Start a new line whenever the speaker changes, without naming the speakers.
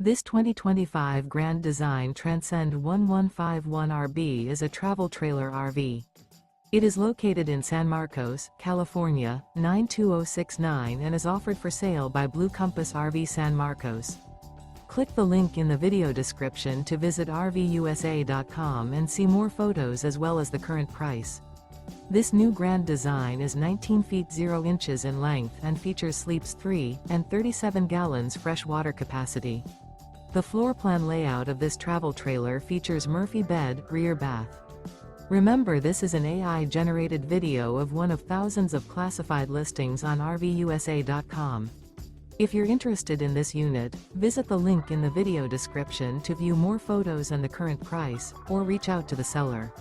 This 2025 Grand Design Transcend One 151RB is a travel trailer RV. It is located in San Marcos, California, 92069 and is offered for sale by Blue Compass RV San Marcos. Click the link in the video description to visit RVUSA.com and see more photos as well as the current price. This new Grand Design is 19 feet 0 inches in length and features sleeps 3 and 37 gallons fresh water capacity. The floor plan layout of this travel trailer features Murphy bed, rear bath. Remember, this is an AI-generated video of one of thousands of classified listings on RVUSA.com. If you're interested in this unit, visit the link in the video description to view more photos and the current price, or reach out to the seller.